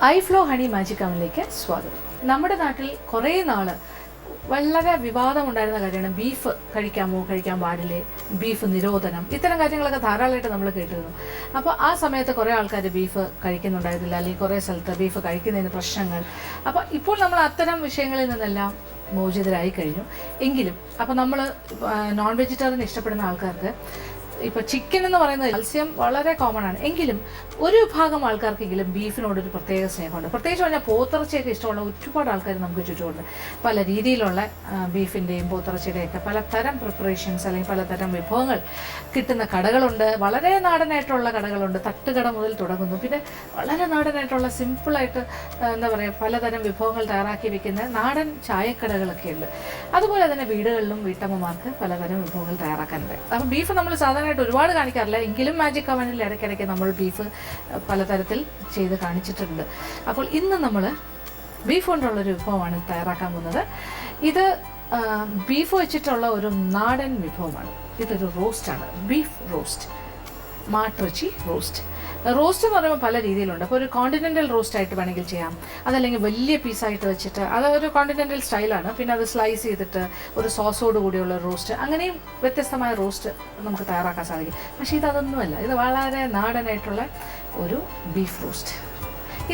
ഐഫ്ലോ honey magic അവനിലേക്ക് സ്വാഗതം. നമ്മുടെ നാട്ടിൽ കുറേ നാൾ വളരെ വിവാദമുണ്ടായിരുന്ന കാര്യമാണ് ബീഫ് കഴിക്കാമോ കഴിക്കാൻ പാടില്ലേ, ബീഫ് നിരോധനം, ഇത്തരം കാര്യങ്ങളൊക്കെ ധാരാളമായിട്ട് നമ്മൾ കേട്ടിരുന്നു. അപ്പോൾ ആ സമയത്ത് കുറേ ആൾക്കാർ ബീഫ് കഴിക്കുന്നുണ്ടായിരുന്നില്ല, അല്ലെങ്കിൽ കുറേ സ്ഥലത്ത് ബീഫ് കഴിക്കുന്നതിന് പ്രശ്നങ്ങൾ. അപ്പോൾ ഇപ്പോൾ നമ്മൾ അത്തരം വിഷയങ്ങളിൽ നിന്നെല്ലാം മോചിതരായി കഴിഞ്ഞു. എങ്കിലും അപ്പോൾ നമ്മൾ നോൺ വെജിറ്റേറിയൻ ഇഷ്ടപ്പെടുന്ന ആൾക്കാർക്ക് ഇപ്പോൾ ചിക്കൻ എന്ന് പറയുന്നത് മത്സ്യം വളരെ കോമൺ ആണ്. എങ്കിലും ഒരു വിഭാഗം ആൾക്കാർക്കെങ്കിലും ബീഫിനോടൊരു പ്രത്യേക സ്നേഹമുണ്ട്. പ്രത്യേകിച്ച് പറഞ്ഞാൽ പോത്തിറച്ചിയൊക്കെ ഇഷ്ടമുള്ള ഒരുപാട് ആൾക്കാർ നമുക്ക് ചുറ്റുമുണ്ട്. പല രീതിയിലുള്ള ബീഫിൻ്റെയും പോത്തിറച്ചിയുടെയൊക്കെ പലതരം പ്രിപ്പറേഷൻസ് അല്ലെങ്കിൽ പലതരം വിഭവങ്ങൾ കിട്ടുന്ന കടകളുണ്ട്. വളരെ നാടനായിട്ടുള്ള കടകളുണ്ട്, തട്ടുകട മുതൽ തുടങ്ങുന്നു. പിന്നെ വളരെ നാടനായിട്ടുള്ള സിമ്പിളായിട്ട് എന്താ പറയുക പലതരം വിഭവങ്ങൾ തയ്യാറാക്കി വെക്കുന്ന നാടൻ ചായക്കടകളൊക്കെ ഉണ്ട്. അതുപോലെ തന്നെ വീടുകളിലും വീട്ടമ്മമാർക്ക് പലതരം വിഭവങ്ങൾ തയ്യാറാക്കാനുണ്ട്. അപ്പോൾ ബീഫ് നമ്മൾ സാധാരണ ഒരുപാട് കാണിക്കാറില്ല, എങ്കിലും മാജിക് അവനിൽ ഇടയ്ക്കിടയ്ക്ക് നമ്മൾ ബീഫ് പലതരത്തിൽ ചെയ്ത് കാണിച്ചിട്ടുണ്ട്. അപ്പോൾ ഇന്ന് നമ്മൾ ബീഫ് കൊണ്ടുള്ളൊരു വിഭവമാണ് തയ്യാറാക്കാൻ പോകുന്നത്. ഇത് ബീഫ് വെച്ചിട്ടുള്ള ഒരു നാടൻ വിഭവമാണ്. ഇതൊരു റോസ്റ്റാണ്, ബീഫ് റോസ്റ്റ്, മാട്ടിറച്ചി റോസ്റ്റ്. റോസ്റ്റ് എന്ന് പറയുമ്പോൾ പല രീതിയിലുണ്ട്. അപ്പോൾ ഒരു കോണ്ടിനെൻ്റൽ റോസ്റ്റ് ആയിട്ട് വേണമെങ്കിൽ ചെയ്യാം, അതല്ലെങ്കിൽ വലിയ പീസായിട്ട് വെച്ചിട്ട് അത് ഒരു കോണ്ടിനെൻ്റൽ സ്റ്റൈലാണ്. പിന്നെ അത് സ്ലൈസ് ചെയ്തിട്ട് ഒരു സോസോട് കൂടിയുള്ള റോസ്റ്റ്, അങ്ങനെയും വ്യത്യസ്തമായ റോസ്റ്റ് നമുക്ക് തയ്യാറാക്കാൻ സാധിക്കും. പക്ഷേ ഇതൊന്നുമല്ല, ഇത് വളരെ നാടനായിട്ടുള്ള ഒരു ബീഫ് റോസ്റ്റ്.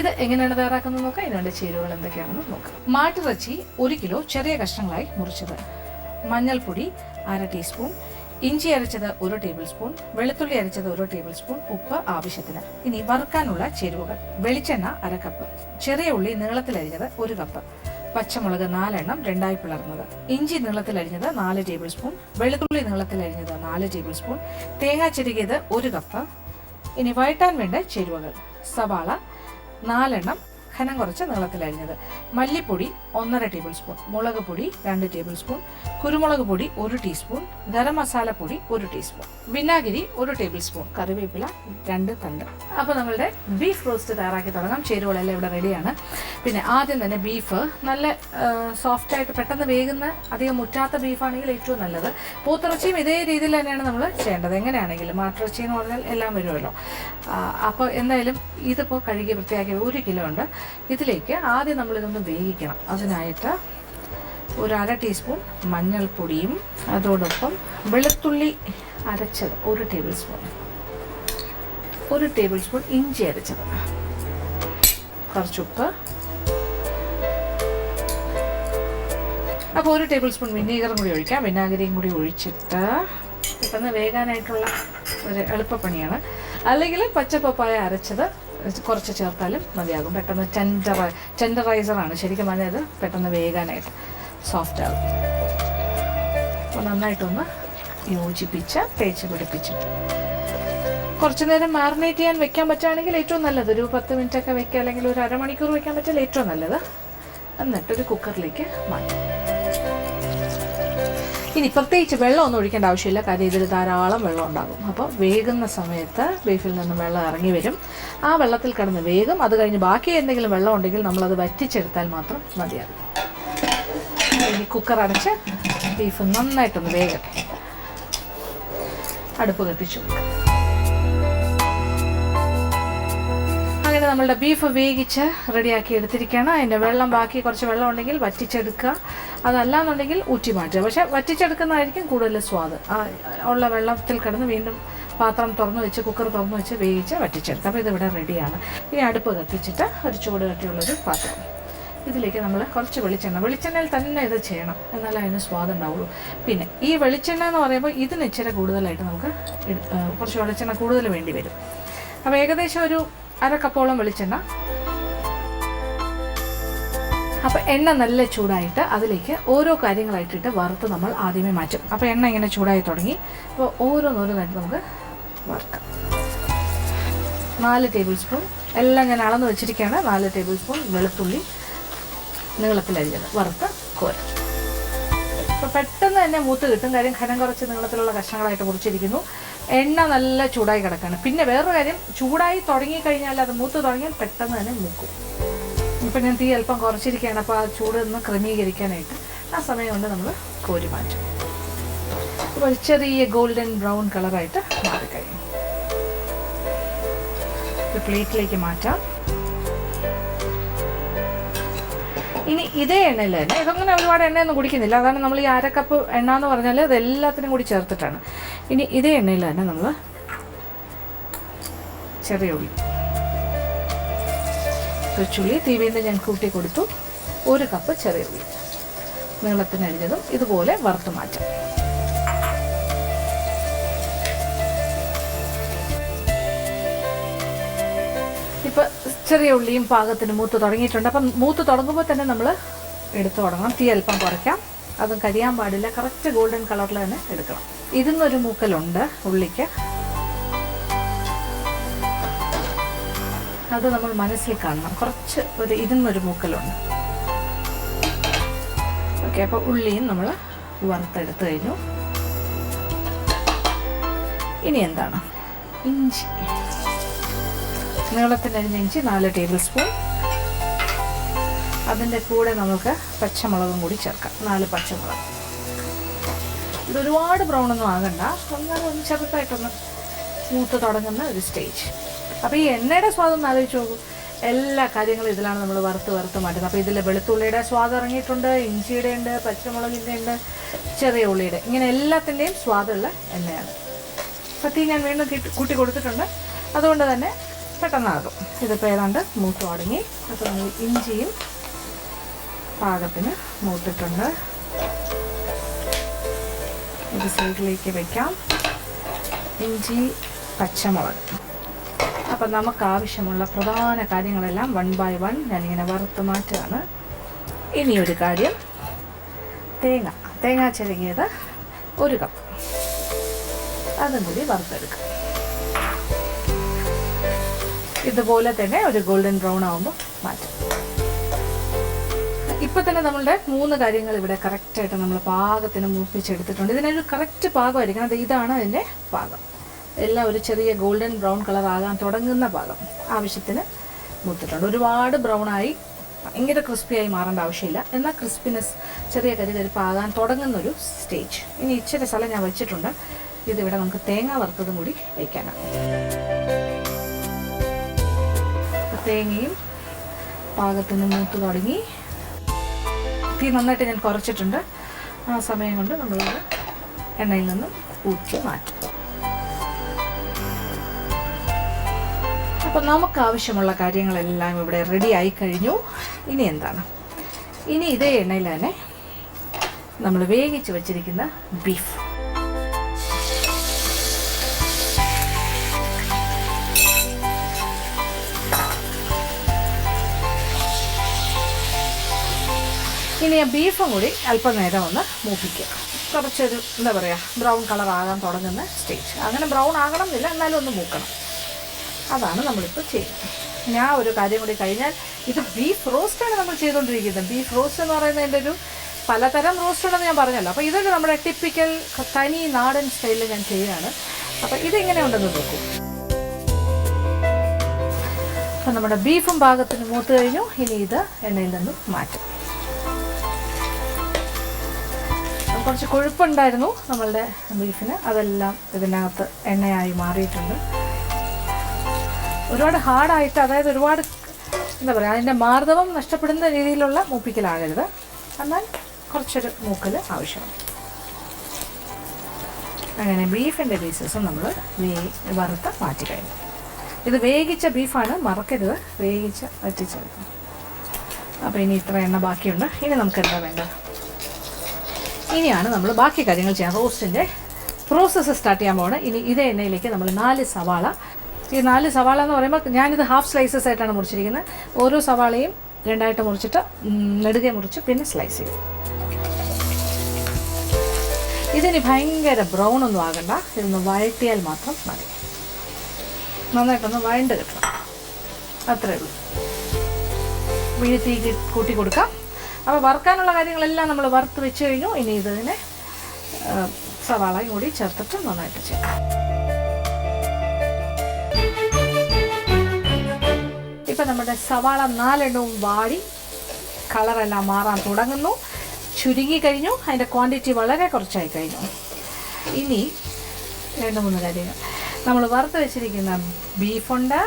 ഇത് എങ്ങനെയാണ് തയ്യാറാക്കുന്നത് നോക്കാം. ഇതിനുള്ള ചേരുവകൾ എന്തൊക്കെയാണെന്ന് നോക്കാം. മാട്ടിറച്ചി 1 കിലോ ചെറിയ കഷ്ണങ്ങളായി മുറിച്ചത്, മഞ്ഞൾപ്പൊടി 1/2 ടീസ്പൂൺ, ഇഞ്ചി അരച്ചത് 1 ടേബിൾ സ്പൂൺ, വെളുത്തുള്ളി അരച്ചത് 1 ടേബിൾ സ്പൂൺ, ഉപ്പ് ആവശ്യത്തിന്. ഇനി വറുക്കാനുള്ള ചേരുവകൾ: വെളിച്ചെണ്ണ 1/2 കപ്പ്, ചെറിയ ഉള്ളി നീളത്തിലരിഞ്ഞത് 1 കപ്പ്, പച്ചമുളക് 4 എണ്ണം 2ആയി പിളർന്നത്, ഇഞ്ചി നീളത്തിലരിഞ്ഞത് 4 ടേബിൾ സ്പൂൺ, വെളുത്തുള്ളി നീളത്തിലരിഞ്ഞത് 4 ടേബിൾ സ്പൂൺ, തേങ്ങ ചിരകിയത് 1 കപ്പ്. ഇനി വഴറ്റാൻ വേണ്ട ചേരുവകൾ: സവാള 4 എണ്ണം ഘനം കുറച്ച് നീളത്തിലരിഞ്ഞത്, മല്ലിപ്പൊടി 1/2 ടേബിൾ സ്പൂൺ, മുളക് പൊടി 2 ടേബിൾ സ്പൂൺ, കുരുമുളക് പൊടി 1 ടീസ്പൂൺ, ഗരം മസാല പൊടി 1 ടീസ്പൂൺ, വിനാഗിരി 1 ടേബിൾ സ്പൂൺ, കറിവേപ്പില 2 തണ്ട്. അപ്പോൾ നമ്മളുടെ ബീഫ് റോസ്റ്റ് തയ്യാറാക്കി തുടങ്ങാം. ചേരുവകളെല്ലാം ഇവിടെ റെഡിയാണ്. പിന്നെ ആദ്യം തന്നെ ബീഫ് നല്ല സോഫ്റ്റായിട്ട് പെട്ടെന്ന് വേകുന്ന, അധികം മുറ്റാത്ത ബീഫാണെങ്കിൽ ഏറ്റവും നല്ലത്. പോത്തിറച്ചിയും ഇതേ രീതിയിൽ തന്നെയാണ് നമ്മൾ ചെയ്യേണ്ടത്. എങ്ങനെയാണെങ്കിലും മാട്ടിറച്ചി എന്ന് പറഞ്ഞാൽ എല്ലാം വരുമല്ലോ. അപ്പോൾ എന്തായാലും ഇതിപ്പോൾ കഴുകി വൃത്തിയാക്കി 1 കിലോ ഉണ്ട്. ഇതിലേക്ക് ആദ്യം നമ്മളിതൊന്ന് വേവിക്കണം. അതിനായിട്ട് 1/2 ടീസ്പൂൺ മഞ്ഞൾപ്പൊടിയും അതോടൊപ്പം വെളുത്തുള്ളി അരച്ചത് 1 ടേബിൾ സ്പൂൺ, 1 ടേബിൾ സ്പൂൺ ഇഞ്ചി അരച്ചത്, കുറച്ചുപ്പ്, അപ്പോൾ 1 ടേബിൾ സ്പൂൺ വിനീഗറും കൂടി ഒഴിക്കാം. വിനാഗിരിയും കൂടി ഒഴിച്ചിട്ട് പെട്ടെന്ന് വേകാനായിട്ടുള്ള ഒരു എളുപ്പപ്പണിയാണ്. അല്ലെങ്കിൽ പച്ചപ്പപ്പായ അരച്ചത് കുറച്ച് ചേർത്താലും മതിയാകും. പെട്ടെന്ന് ടെൻഡറൈസറാണ് ശരിക്കും പറഞ്ഞാൽ, അത് പെട്ടെന്ന് വേകാനായിട്ട് സോഫ്റ്റ് ആകും. അപ്പോൾ നന്നായിട്ടൊന്ന് യോജിപ്പിച്ച് തേച്ച് പിടിപ്പിച്ച് കുറച്ച് നേരം മാറിനേറ്റ് ചെയ്യാൻ വെക്കാൻ പറ്റുകയാണെങ്കിൽ ഏറ്റവും നല്ലത്. ഒരു 10 മിനിറ്റൊക്കെ വെക്കുക, അല്ലെങ്കിൽ ഒരു അരമണിക്കൂർ വെക്കാൻ പറ്റിയാൽ ഏറ്റവും നല്ലത്. എന്നിട്ടൊരു കുക്കറിലേക്ക് മാറ്റാം. ഇനി പ്രത്യേകിച്ച് വെള്ളമൊന്നും ഒഴിക്കേണ്ട ആവശ്യമില്ല, കാര്യം ഇതിൽ ധാരാളം വെള്ളം ഉണ്ടാകും. അപ്പോൾ വേകുന്ന സമയത്ത് ബീഫിൽ നിന്ന് വെള്ളം ഇറങ്ങി വരും, ആ വെള്ളത്തിൽ കിടന്ന് വേഗം. അത് കഴിഞ്ഞ് ബാക്കി എന്തെങ്കിലും വെള്ളം ഉണ്ടെങ്കിൽ നമ്മളത് വറ്റിച്ചെടുത്താൽ മാത്രം മതിയാകും. ഇനി കുക്കർ അടച്ച് ബീഫ് നന്നായിട്ടൊന്ന് വേഗട്ടെ. അടുപ്പ് കത്തിച്ചു. അങ്ങനെ നമ്മളുടെ ബീഫ് വേവിച്ച് റെഡിയാക്കി എടുത്തിരിക്കുകയാണ്. അതിൻ്റെ വെള്ളം, ബാക്കി കുറച്ച് വെള്ളം ഉണ്ടെങ്കിൽ വറ്റിച്ചെടുക്കുക, അതല്ലാന്നുണ്ടെങ്കിൽ ഊറ്റി മാറ്റുക. പക്ഷേ വറ്റിച്ചെടുക്കുന്നതായിരിക്കും കൂടുതൽ സ്വാദ്. ഉള്ള വെള്ളത്തിൽ കിടന്ന് വീണ്ടും പാത്രം തുറന്നു വെച്ച്, കുക്കർ തുറന്നു വെച്ച് വേവിച്ച് വറ്റിച്ചെടുക്കുക. അപ്പോൾ ഇതിവിടെ റെഡിയാണ്. ഇനി അടുപ്പ് കത്തിച്ചിട്ട് ഒരു ചൂട് കട്ടിയുള്ളൊരു പാത്രം, ഇതിലേക്ക് നമ്മൾ കുറച്ച് വെളിച്ചെണ്ണയിൽ തന്നെ ഇത് ചെയ്യണം, എന്നാലേ അതിന് സ്വാദ് ഉണ്ടാവുള്ളൂ. പിന്നെ ഈ വെളിച്ചെണ്ണ എന്ന് പറയുമ്പോൾ ഇതിന് ഇച്ചിരി കൂടുതലായിട്ട് നമുക്ക് കുറച്ച് വെളിച്ചെണ്ണ കൂടുതൽ വേണ്ടി വരും. അപ്പോൾ ഏകദേശം ഒരു 1/2 കപ്പോളം വെളിച്ചെണ്ണ. അപ്പോൾ എണ്ണ നല്ല ചൂടായിട്ട് അതിലേക്ക് ഓരോ കാര്യങ്ങളായിട്ടിട്ട് വറുത്ത് നമ്മൾ ആദ്യമേ മാറ്റും. അപ്പോൾ എണ്ണ ഇങ്ങനെ ചൂടായി തുടങ്ങി. അപ്പോൾ ഓരോന്നോരോന്നായിട്ട് നമുക്ക് വറുക്കാം. 4 ടേബിൾ സ്പൂൺ എല്ലാം ഞാൻ അളന്ന് വെച്ചിരിക്കുകയാണ്. 4 ടേബിൾ സ്പൂൺ വെളുത്തുള്ളി നീളത്തിലരിഞ്ഞത് വറുത്ത് കോരാം. അപ്പോൾ പെട്ടെന്ന് തന്നെ മൂത്ത് കിട്ടും, കാര്യം ഘനം കുറച്ച് നീളത്തിലുള്ള കഷ്ണങ്ങളായിട്ട് മുറിച്ചിരിക്കുന്നു. എണ്ണ നല്ല ചൂടായി കിടക്കുകയാണ്. പിന്നെ വേറൊരു കാര്യം, ചൂടായി തുടങ്ങിക്കഴിഞ്ഞാൽ, അത് മൂത്ത് തുടങ്ങിയാൽ പെട്ടെന്ന് തന്നെ മൂക്കും. ഇപ്പം ഞാൻ തീ അല്പം കുറച്ചിരിക്കുകയാണ്. അപ്പോൾ ആ ചൂട് ഒന്ന് ക്രമീകരിക്കാനായിട്ട് ആ സമയം കൊണ്ട് നമ്മൾ കോരി മാറ്റും. അപ്പോൾ ചെറിയ ഗോൾഡൻ ബ്രൗൺ കളറായിട്ട് മാറിക്കഴിയും. ഒരു പ്ലേറ്റിലേക്ക് മാറ്റാം. ഇനി ഇതേ എണ്ണയിൽ തന്നെ, ഇതങ്ങനെ ഒരുപാട് എണ്ണയൊന്നും കുടിക്കുന്നില്ല, അതാണ് നമ്മൾ ഈ 1/2 കപ്പ് എണ്ണ എന്ന് പറഞ്ഞാൽ അത് എല്ലാത്തിനും കൂടി ചേർത്തിട്ടാണ്. ഇനി ഇതേ എണ്ണയിൽ തന്നെ നമ്മൾ ചെറിയ ഉള്ളി, കൊച്ചുള്ളി തീ വീണ്ടും ഞാൻ കൂട്ടി കൊടുത്തു. 1 കപ്പ് ചെറിയ ഉള്ളി നീളത്തിനരിഞ്ഞതും ഇതുപോലെ വറുത്ത് മാറ്റാം. ഇപ്പം ചെറിയ ഉള്ളിയും പാകത്തിന് മൂത്ത് തുടങ്ങിയിട്ടുണ്ട്. അപ്പം മൂത്ത് തുടങ്ങുമ്പോൾ തന്നെ നമ്മൾ എടുത്തു തുടങ്ങണം. തീ അല്പം കുറയ്ക്കാം, അതും കരിയാൻ പാടില്ല. കറക്റ്റ് ഗോൾഡൻ കളറിൽ തന്നെ എടുക്കണം. ഇതിന്നൊരു മൂക്കലുണ്ട് ഉള്ളിക്ക്, അത് നമ്മൾ മനസ്സിൽ കാണണം. കുറച്ച് ഇതിന്നൊരു മൂക്കലുണ്ട്. ഓക്കെ, അപ്പോൾ ഉള്ളിയും നമ്മൾ വറുത്തെടുത്ത് കഴിഞ്ഞു. ഇനി എന്താണ്? ഇഞ്ചി, നീളത്തിനരിഞ്ഞ ഇഞ്ചി 4 ടേബിൾ സ്പൂൺ. അതിൻ്റെ കൂടെ നമുക്ക് പച്ചമുളകും കൂടി ചേർക്കാം, 4 പച്ചമുളക്. ഇതൊരുപാട് ബ്രൗണൊന്നും ആകണ്ട, ഒന്ന് ചെറുതായിട്ടൊന്ന് മൂത്ത് തുടങ്ങുന്ന ഒരു സ്റ്റേജ്. അപ്പോൾ ഈ എണ്ണയുടെ സ്വാദൊന്ന് ആലോചിച്ച് നോക്കൂ. എല്ലാ കാര്യങ്ങളും ഇതിലാണ് നമ്മൾ വറുത്ത് മാറ്റുന്നത്. അപ്പോൾ ഇതിൽ വെളുത്തുള്ളിയുടെ സ്വാദ് ഇറങ്ങിയിട്ടുണ്ട്, ഇഞ്ചിയുടെ ഉണ്ട്, പച്ചമുളകിൻ്റെ ഉണ്ട്, ചെറിയ ഉള്ളിയുടെ, ഇങ്ങനെ എല്ലാത്തിൻ്റെയും സ്വാദുള്ള എണ്ണയാണ്. അപ്പോൾ തീ ഞാൻ വീണ്ടും കൂട്ടി കൊടുത്തിട്ടുണ്ട്, അതുകൊണ്ട് തന്നെ പെട്ടെന്നാകും. ഇതിപ്പോൾ ഏതാണ്ട് മൂത്ത് തുടങ്ങി. അപ്പോൾ നമ്മൾ ഇഞ്ചിയും പാകത്തിന് മൂത്തിട്ടുണ്ട്. ഇത് സൈഡിലേക്ക് വയ്ക്കാം. ഇഞ്ചി, പച്ചമുളക്. അപ്പം നമുക്ക് ആവശ്യമുള്ള പ്രധാന കാര്യങ്ങളെല്ലാം 1 by 1 ഞാനിങ്ങനെ വറുത്ത് മാറ്റുകയാണ്. ഇനിയൊരു കാര്യം, തേങ്ങ ചിരകിയത് 1 കപ്പ്, അതും കൂടി വറുത്തെടുക്കുക. ഇതുപോലെ തന്നെ ഒരു ഗോൾഡൻ ബ്രൗൺ ആകുമ്പോൾ മാറ്റാം. ഇപ്പം തന്നെ നമ്മളുടെ 3 കാര്യങ്ങൾ ഇവിടെ കറക്റ്റായിട്ട് നമ്മൾ പാകത്തിന് മൂപ്പിച്ചെടുത്തിട്ടുണ്ട്. ഇതിനൊരു കറക്റ്റ് പാകമായിരിക്കണം. അത് ഇതാണ് അതിൻ്റെ പാകം. എല്ലാം ഒരു ചെറിയ ഗോൾഡൻ ബ്രൗൺ കളർ ആകാൻ തുടങ്ങുന്ന പാകം ആവശ്യത്തിന് മൂത്തിട്ടുണ്ട്. ഒരുപാട് ബ്രൗണായി ഭയങ്കര ക്രിസ്പിയായി മാറേണ്ട ആവശ്യമില്ല, എന്നാൽ ക്രിസ്പിനെസ് ചെറിയ കരിപ്പാകാൻ തുടങ്ങുന്നൊരു സ്റ്റേജ്. ഇനി ഇച്ചിരി സ്ഥലം ഞാൻ വെച്ചിട്ടുണ്ട്. ഇതിവിടെ നമുക്ക് തേങ്ങ വറുത്തതും കൂടി വയ്ക്കാനാണ്. തേങ്ങയും പാകത്തിന് മൂത്ത് തുടങ്ങി. തീ നന്നായിട്ട് ഞാൻ കുറച്ചിട്ടുണ്ട്. ആ സമയം കൊണ്ട് നമ്മളത് എണ്ണയിൽ നിന്നും ഊറ്റി മാറ്റും. അപ്പോൾ നമുക്ക് ആവശ്യമുള്ള കാര്യങ്ങളെല്ലാം ഇവിടെ റെഡി ആയി കഴിഞ്ഞു. ഇനി എന്താണ്? ഇനി ഇതേ എണ്ണയിൽ തന്നെ നമ്മൾ വേവിച്ച് വെച്ചിരിക്കുന്ന ബീഫ്, ഇനി ആ ബീഫും കൂടി അല്പനേരം ഒന്ന് മൂപ്പിക്കുക. കുറച്ചൊരു എന്താ പറയുക, ബ്രൗൺ കളർ ആകാൻ തുടങ്ങുന്ന സ്റ്റേജ്. അങ്ങനെ ബ്രൗൺ ആകണം എന്നില്ല, എന്നാലും ഒന്ന് മൂക്കണം. അതാണ് നമ്മളിപ്പോൾ ചെയ്യുന്നത്. ഞാൻ ഒരു കാര്യം കൂടി കഴിഞ്ഞാൽ, ഇത് ബീഫ് റോസ്റ്റാണ് നമ്മൾ ചെയ്തുകൊണ്ടിരിക്കുന്നത്. ബീഫ് റോസ്റ്റ് എന്ന് പറയുന്നതിൻ്റെ ഒരു പലതരം റോസ്റ്റ് ഉണ്ടെന്ന് ഞാൻ പറഞ്ഞല്ലോ. അപ്പോൾ ഇതൊക്കെ നമ്മുടെ ടിപ്പിക്കൽ തനി നാടൻ സ്റ്റൈലിൽ ഞാൻ ചെയ്യുകയാണ്. അപ്പോൾ ഇതെങ്ങനെ ഉണ്ടെന്ന് നോക്കൂ. അപ്പോൾ നമ്മുടെ ബീഫും പാകത്തിന് മൂത്ത് കഴിഞ്ഞു. ഇനി ഇത് എണ്ണയിൽ നിന്നും മാറ്റും. കുറച്ച് കൊഴുപ്പുണ്ടായിരുന്നു നമ്മളുടെ ബീഫിന്, അതെല്ലാം ഇതിനകത്ത് എണ്ണയായി മാറിയിട്ടുണ്ട്. ഒരുപാട് ഹാർഡായിട്ട്, അതായത് ഒരുപാട് എന്താ പറയുക, അതിൻ്റെ മാർദ്ദവം നഷ്ടപ്പെടുന്ന രീതിയിലുള്ള മൂപ്പിക്കലാകരുത്, എന്നാൽ കുറച്ചൊരു മൂക്കൽ ആവശ്യമാണ്. അങ്ങനെ ബീഫിൻ്റെ പീസസും നമ്മൾ വറുത്ത് മാറ്റി കഴിഞ്ഞു. ഇത് വേവിച്ച ബീഫാണ്, മറക്കരുത്, വേവിച്ച് വറ്റിച്ചെടുക്കണം. അപ്പോൾ ഇനി ഇത്ര എണ്ണ ബാക്കിയുണ്ട്. ഇനി നമുക്ക് എന്താ വേണ്ടത്? ഇനിയാണ് നമ്മൾ ബാക്കി കാര്യങ്ങൾ ചെയ്യാം. റോസ്റ്റിൻ്റെ പ്രോസസ്സ് സ്റ്റാർട്ട് ചെയ്യാൻ പോകണം. ഇനി ഇതേ എണ്ണയിലേക്ക് നമ്മൾ 4 സവാള, ഈ 4 സവാള എന്ന് പറയുമ്പോൾ ഞാനിത് ഹാഫ് സ്ലൈസസ് ആയിട്ടാണ് മുറിച്ചിരിക്കുന്നത്. ഓരോ സവാളയും 2ആയിട്ട് മുറിച്ചിട്ട് നെടുകെ മുറിച്ച് പിന്നെ സ്ലൈസ് ചെയ്യും. ഇതിന് ഭയങ്കര ബ്രൗൺ ഒന്നും ആകണ്ട, ഇതൊന്ന് വഴറ്റിയാൽ മാത്രം മതി. നന്നായിട്ടൊന്ന് വഴണ്ട് കിട്ടണം, അത്രേ ഉള്ളൂ. വീഴ്ത്തി കൂട്ടി കൊടുക്കാം. അപ്പോൾ വറുക്കാനുള്ള കാര്യങ്ങളെല്ലാം നമ്മൾ വറുത്ത് വെച്ച് കഴിഞ്ഞു. ഇനി ഇതിനെ സവാളയും കൂടി ചേർത്തിട്ട് നന്നായിട്ട് ചെയ്യാം. ഇപ്പം നമ്മുടെ സവാള 4 എണ്ണവും വാടി കളറെല്ലാം മാറാൻ തുടങ്ങുന്നു. ചുരുങ്ങി കഴിഞ്ഞു, അതിൻ്റെ ക്വാണ്ടിറ്റി വളരെ കുറച്ചായി കഴിഞ്ഞു. ഇനി 2-3 കാര്യങ്ങൾ. നമ്മൾ വറുത്ത് വെച്ചിരിക്കുന്ന ബീഫുണ്ട്,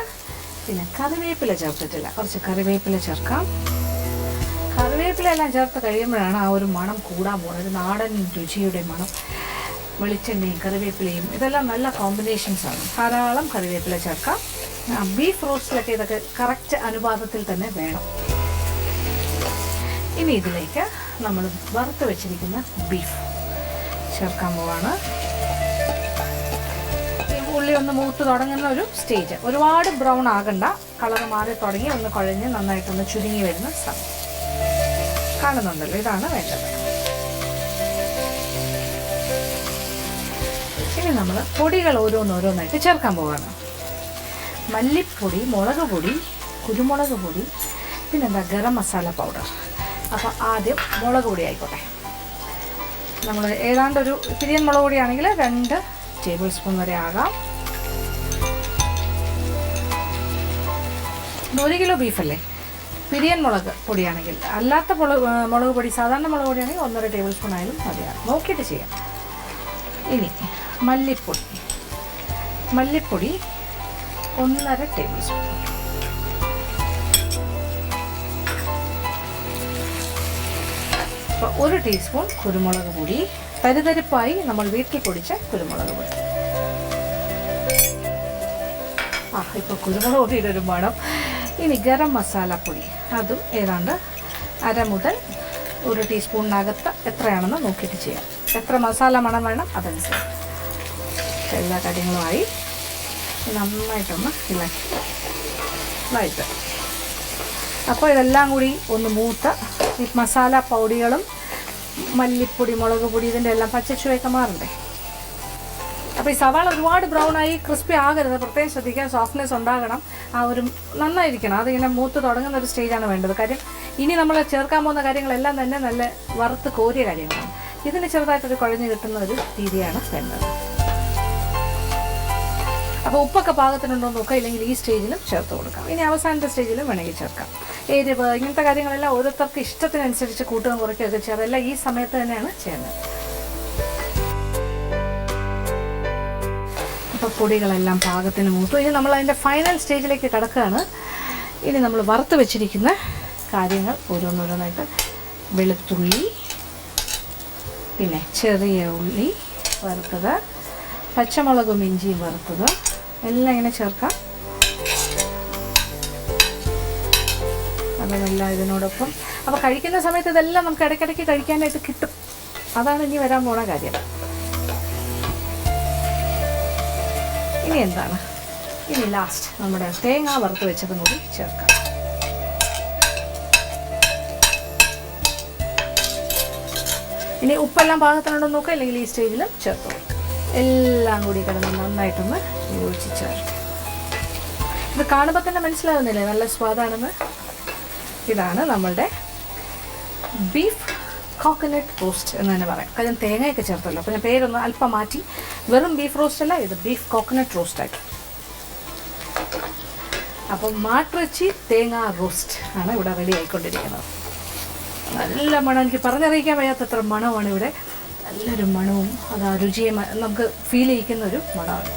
പിന്നെ കറിവേപ്പില ചേർത്തിട്ടില്ല, കുറച്ച് കറിവേപ്പില ചേർക്കാം. കറിവേപ്പിലെല്ലാം ചേർത്ത് കഴിയുമ്പോഴാണ് ആ ഒരു മണം കൂടാൻ പോകുന്നത്, ഒരു നാടൻ രുചിയുടെ മണം. വെളിച്ചെണ്ണയും കറിവേപ്പിലയും ഇതെല്ലാം നല്ല കോമ്പിനേഷൻസാണ്. ധാരാളം കറിവേപ്പില ചേർക്കാം. ബീഫ് റോസ്റ്റിലൊക്കെ ഇതൊക്കെ കറക്റ്റ് അനുപാതത്തിൽ തന്നെ വേണം. ഇനി ഇതിലേക്ക് നമ്മൾ വറുത്ത് വെച്ചിരിക്കുന്ന ബീഫ് ചേർക്കാൻ പോവാണ്. ഉള്ളി ഒന്ന് മൂത്ത് തുടങ്ങുന്ന ഒരു സ്റ്റേജ്, ഒരുപാട് ബ്രൗൺ ആകണ്ട, കളർ മാറി തുടങ്ങി ഒന്ന് കുഴഞ്ഞ് നന്നായിട്ടൊന്ന് ചുരുങ്ങി വരുന്ന സമയം കാണുന്നുണ്ടല്ലോ, ഇതാണ് വേണ്ടത്. ഇനി നമ്മൾ പൊടികൾ ഓരോന്നോരോന്നായിട്ട് ചേർക്കാൻ പോവുകയാണ്. മല്ലിപ്പൊടി, മുളക് പൊടി, കുരുമുളക് പൊടി, പിന്നെന്താ ഗരം മസാല പൗഡർ. അപ്പോൾ ആദ്യം മുളക് പൊടി ആയിക്കോട്ടെ. നമ്മൾ ഏതാണ്ടൊരു പിരിയൻ മുളക് പൊടിയാണെങ്കിൽ 2 ടേബിൾ സ്പൂൺ വരെ ആകാം. 1 കിലോ ബീഫല്ലേ, പിരിയൻ മുളക് പൊടിയാണെങ്കിൽ. അല്ലാത്ത മുളക് പൊടി, സാധാരണ മുളക് പൊടിയാണെങ്കിൽ 1.5 ടേബിൾ സ്പൂൺ ആയാലും മതിയാണ്, നോക്കിയിട്ട് ചെയ്യാം. ഇനി മല്ലിപ്പൊടി 1.5 ടേബിൾ സ്പൂൺ. അപ്പോൾ 1 ടീസ്പൂൺ കുരുമുളക് പൊടി, തരിതരിപ്പായി നമ്മൾ വീട്ടിൽ പൊടിച്ച കുരുമുളക് പൊടി. ഇപ്പോൾ കുരുമുളക് പൊടിയുടെ ഒരു മണം. ഇനി ഗരം മസാലപ്പൊടി, അതും ഏതാണ്ട് 1/2 മുതൽ 1 ടീസ്പൂണിനകത്ത് എത്രയാണെന്ന് നോക്കിയിട്ട് ചെയ്യാം. എത്ര മസാല മണം വേണം അതനുസരിച്ച്. എല്ലാ കാര്യങ്ങളുമായി നന്നായിട്ടൊന്ന് ഇളക്കി വഴറ്റുക. അപ്പോൾ ഇതെല്ലാം കൂടി ഒന്ന് മൂത്ത് ഈ മസാല പൊടികളും മല്ലിപ്പൊടി, മുളക് പൊടി, ഇതിൻ്റെ എല്ലാം പച്ചച്ചുവയൊക്കെ മാറണ്ടേ. അപ്പോൾ ഈ സവാള ഒരുപാട് ബ്രൗൺ ആയി ക്രിസ്പി ആകരുത്, പ്രത്യേകം ശ്രദ്ധിക്കാൻ. സോഫ്റ്റ്നെസ് ഉണ്ടാകണം, ആ ഒരു നന്നായിരിക്കണം. അതിങ്ങനെ മൂത്ത് തുടങ്ങുന്ന ഒരു സ്റ്റേജാണ് വേണ്ടത്. കാര്യം ഇനി നമ്മൾ ചേർക്കാൻ പോകുന്ന കാര്യങ്ങളെല്ലാം തന്നെ നല്ല വറുത്ത് കോരിയ കാര്യങ്ങളാണ്. ഇതിന് ചെറുതായിട്ടൊരു കുഴഞ്ഞ് കിട്ടുന്ന ഒരു രീതിയാണ് വേണ്ടത്. അപ്പോൾ ഉപ്പൊക്കെ പാകത്തിനുണ്ടോ എന്ന് നോക്കുക, ഇല്ലെങ്കിൽ ഈ സ്റ്റേജിലും ചേർത്ത് കൊടുക്കാം. ഇനി അവസാനത്തെ സ്റ്റേജിലും വേണമെങ്കിൽ ചേർക്കാം. എരിവ്, ഇങ്ങനത്തെ കാര്യങ്ങളെല്ലാം ഓരോരുത്തർക്ക് ഇഷ്ടത്തിനനുസരിച്ച് കൂട്ടുകയും കുറയ്ക്കുകയൊക്കെ ചെയ്യുക. അതെല്ലാം ഈ സമയത്ത് തന്നെയാണ് ചെയ്യുന്നത്. അപ്പോൾ പൊടികളെല്ലാം പാകത്തിന് മൂത്തു. ഇനി നമ്മൾ അതിൻ്റെ ഫൈനൽ സ്റ്റേജിലേക്ക് കടക്കുകയാണ്. ഇനി നമ്മൾ വറുത്ത് വെച്ചിരിക്കുന്ന കാര്യങ്ങൾ ഓരോന്നോരോന്നായിട്ട്, വെളുത്തുള്ളി, പിന്നെ ചെറിയ ഉള്ളി വറുത്തത്, പച്ചമുളകും ഇഞ്ചിയും വറുത്തത് എല്ലാം ഇങ്ങനെ ചേർക്കാം. അതെല്ലാം ഇതിനോടൊപ്പം. അപ്പോൾ കഴിക്കുന്ന സമയത്ത് ഇതെല്ലാം നമുക്ക് ഇടയ്ക്കിടയ്ക്ക് കഴിക്കാനായിട്ട് കിട്ടും. അതാണ് ഇനി വരാൻ പോണ കാര്യം. ഇനി എന്താണ്, ഇനി ലാസ്റ്റ് നമ്മുടെ തേങ്ങ വറുത്ത് വെച്ചതും കൂടി ചേർക്കാം. ഇനി ഉപ്പെല്ലാം പാകത്തിനുണ്ടോ നോക്കുക, അല്ലെങ്കിൽ ഈ സ്റ്റേജിലും ചേർത്ത് കൊടുക്കുക. എല്ലാം കൂടി കിടന്ന് നന്നായിട്ടൊന്ന് യോജിച്ച് ചേർത്ത്. ഇത് കാണുമ്പോൾ തന്നെ മനസ്സിലാവുന്നില്ലേ നല്ല സ്വാദാണെന്ന്. ഇതാണ് നമ്മളുടെ ബീഫ് കോക്കനട്ട് റോസ്റ്റ് എന്ന് തന്നെ പറയാം. കാര്യം തേങ്ങയൊക്കെ ചേർത്തല്ലോ, അപ്പോൾ ഞാൻ പേരൊന്ന് അല്പം മാറ്റി. വെറും ബീഫ് റോസ്റ്റ് അല്ല, ഇത് ബീഫ് കോക്കനട്ട് റോസ്റ്റാക്കി. അപ്പം മാട്ടിറച്ചി തേങ്ങ റോസ്റ്റ് ആണ് ഇവിടെ റെഡി ആയിക്കൊണ്ടിരിക്കുന്നത്. നല്ല മണം, എനിക്ക് പറഞ്ഞറിയിക്കാൻ വയ്യാത്തത്ര മണമാണ് ഇവിടെ. നല്ലൊരു മണവും അത് ആ രുചിയെ നമുക്ക് ഫീൽ ചെയ്യിക്കുന്ന ഒരു മണമാണ്.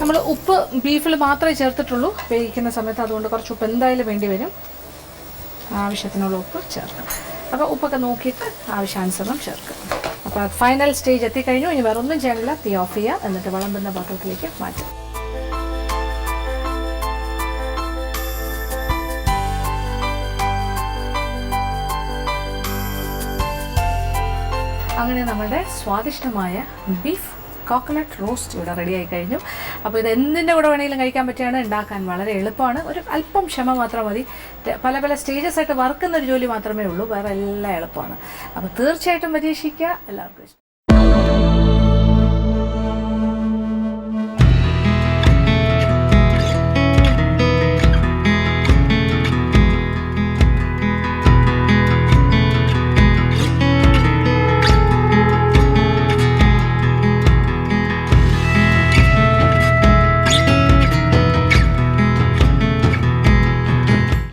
നമ്മൾ ഉപ്പ് ബീഫിൽ മാത്രമേ ചേർത്തിട്ടുള്ളൂ വേവിക്കുന്ന സമയത്ത്, അതുകൊണ്ട് കുറച്ച് ഉപ്പ് എന്തായാലും വേണ്ടി വരും. ആവശ്യത്തിനുള്ള ഉപ്പ് ചേർക്കണം. അപ്പോൾ ഉപ്പൊക്കെ നോക്കിയിട്ട് ആവശ്യാനുസരണം ചേർക്കുക. അപ്പോൾ ഫൈനൽ സ്റ്റേജ് എത്തിക്കഴിഞ്ഞു. ഇനി വേറെ ഒന്നും ചെയ്യാനില്ല, തീ ഓഫ് ചെയ്യുക, എന്നിട്ട് വിളമ്പുന്ന പാത്രത്തിലേക്ക് മാറ്റുക. അങ്ങനെ നമ്മളുടെ സ്വാദിഷ്ടമായ ബീഫ് കോക്കനട്ട് റോസ്റ്റ് ഇവിടെ റെഡി ആയി കഴിഞ്ഞു. അപ്പോൾ ഇത് എന്തിൻ്റെ കൂടെ വേണമെങ്കിലും കഴിക്കാൻ പറ്റുകയാണ്. ഉണ്ടാക്കാൻ വളരെ എളുപ്പമാണ്, ഒരു അല്പം ക്ഷമ മാത്രം മതി. പല പല സ്റ്റേജസ് ആയിട്ട് വറുക്കുന്നൊരു ജോലി മാത്രമേ ഉള്ളൂ, വേറെ എല്ലാം എളുപ്പമാണ്. അപ്പോൾ തീർച്ചയായിട്ടും പരീക്ഷിക്കുക. എല്ലാവർക്കും ഇഷ്ടം.